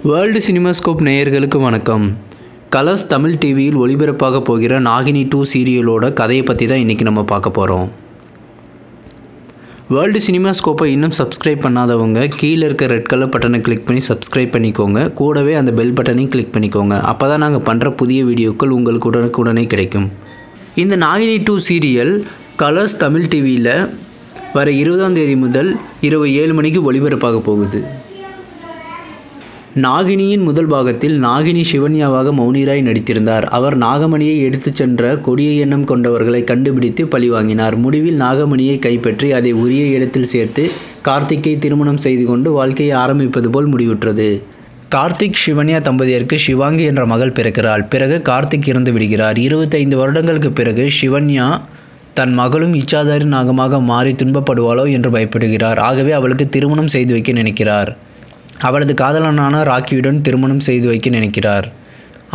World cinemascope நேயர்களுக்கு வணக்கம். Colours Tamil டிவியில் ஒளிபரப்பாக போகிற நாகினி 2 சீரியலோட கதையை பற்றி தான் இன்றைக்கி நம்ம பார்க்க போகிறோம். வேர்ல்டு சினிமாஸ்கோப்பை இன்னும் சப்ஸ்கிரைப் பண்ணாதவங்க கீழே இருக்க ரெட் கலர் பட்டனை கிளிக் பண்ணி சப்ஸ்கிரைப் பண்ணிக்கோங்க. கூடவே அந்த பெல் பட்டனையும் கிளிக் பண்ணிக்கோங்க. அப்போ தான் நாங்கள் பண்ணுற புதிய வீடியோக்கள் உங்களுக்கு உடனுக்குடனே கிடைக்கும். இந்த நாகினி 2 சீரியல் கலர்ஸ் தமிழ் டிவியில் வர 20ஆம் தேதி முதல் இரவு 7 மணிக்கு ஒளிபரப்பாக போகுது. நாகினியின் முதல் பாகத்தில் நாகினி சிவன்யாவாக மௌனிராய் நடித்திருந்தார். அவர் நாகமணியை எடுத்துச் சென்ற கொடிய எண்ணம் கொண்டவர்களை கண்டுபிடித்து பழிவாங்கினார். முடிவில் நாகமணியை கைப்பற்றி அதை உரிய இடத்தில் சேர்த்து கார்த்திக்கை திருமணம் செய்து கொண்டு வாழ்க்கையை ஆரம்பிப்பது போல் முடிவுற்றது. கார்த்திக் சிவன்யா தம்பதியருக்கு சிவாங்கி என்ற மகள் பிறக்கிறாள். பிறகு கார்த்திக் இறந்து விடுகிறார். 25 வருடங்களுக்கு பிறகு சிவன்யா தன் மகளும் இச்சாதாரி நாகமாக மாறி துன்பப்படுவாளோ என்று பயப்படுகிறார். ஆகவே அவளுக்கு திருமணம் செய்து வைக்க நினைக்கிறார். அவளது காதலனான ராக்கியுடன் திருமணம் செய்து வைக்க நினைக்கிறார்.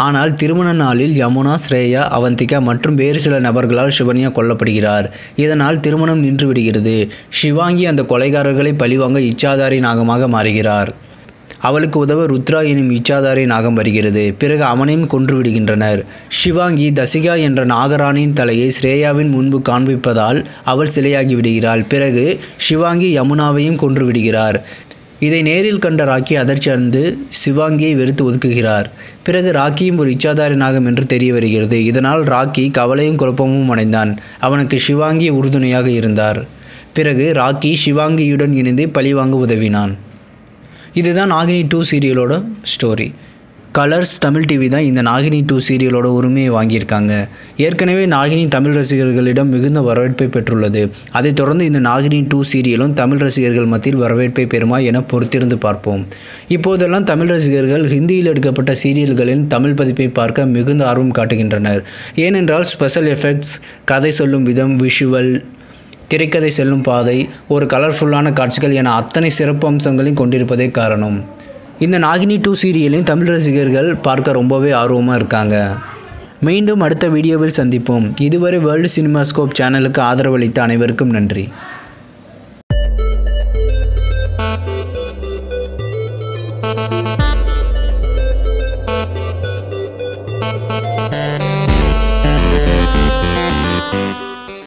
ஆனால் திருமண நாளில் யமுனா, ஸ்ரேயா, அவந்திகா மற்றும் வேறு சில நபர்களால் சிவன்யா கொல்லப்படுகிறார். இதனால் திருமணம் நின்று விடுகிறது. சிவாங்கி அந்த கொலைகாரர்களை பழிவாங்க இச்சாதாரி நாகமாக மாறுகிறார். அவளுக்கு உதவ ருத்ரா எனும் இச்சாதாரி நாகம் வருகிறது. பிறகு அவனையும் கொன்று விடுகின்றனர். சிவாங்கி தசிகா என்ற நாகராணியின் தலையை ஸ்ரேயாவின் முன்பு காண்பிப்பதால் அவள் சிலையாகி விடுகிறாள். பிறகு சிவாங்கி யமுனாவையும் கொன்று விடுகிறார். இதை நேரில் கண்ட ராக்கி அதிர்ச்சி அடைந்து சிவாங்கியை வெறுத்து ஒதுக்குகிறார். பிறகு ராக்கியும் ஒரு இச்சாதாரி நாகம் என்று தெரிய வருகிறது. இதனால் ராக்கி கவலையும் குழப்பமும் அடைந்தான். அவனுக்கு சிவாங்கி உறுதுணையாக இருந்தார். பிறகு ராக்கி சிவாங்கியுடன் இணைந்து பழிவாங்க உதவினான். இதுதான் நாகினி 2 சீரியலோட ஸ்டோரி. கலர்ஸ் தமிழ் டிவி தான் இந்த நாகினி 2 சீரியலோட உரிமையை வாங்கியிருக்காங்க. ஏற்கனவே நாகினி தமிழ் ரசிகர்களிடம் மிகுந்த வரவேற்பை பெற்றுள்ளது. அதைத் தொடர்ந்து இந்த நாகினி 2 சீரியலும் தமிழ் ரசிகர்கள் மத்தியில் வரவேற்பை பெறுமா என பொறுத்திருந்து பார்ப்போம். இப்போதெல்லாம் தமிழ் ரசிகர்கள் ஹிந்தியில் எடுக்கப்பட்ட சீரியல்களின் தமிழ் பதிப்பை பார்க்க மிகுந்த ஆர்வம் காட்டுகின்றனர். ஏனென்றால் ஸ்பெஷல் எஃபெக்ட்ஸ், கதை சொல்லும் விதம், விஷுவல், திரைக்கதை செல்லும் பாதை, ஒரு கலர்ஃபுல்லான காட்சிகள் என அத்தனை சிறப்பு அம்சங்களையும் கொண்டிருப்பதே காரணம். இந்த நாகினி 2 சீரியலையும் தமிழ் ரசிகர்கள் பார்க்க ரொம்பவே ஆர்வமாக இருக்காங்க. மீண்டும் அடுத்த வீடியோவில் சந்திப்போம். இதுவரை வேர்ல்டு சினிமாஸ்கோப் சேனலுக்கு ஆதரவளித்த அனைவருக்கும் நன்றி.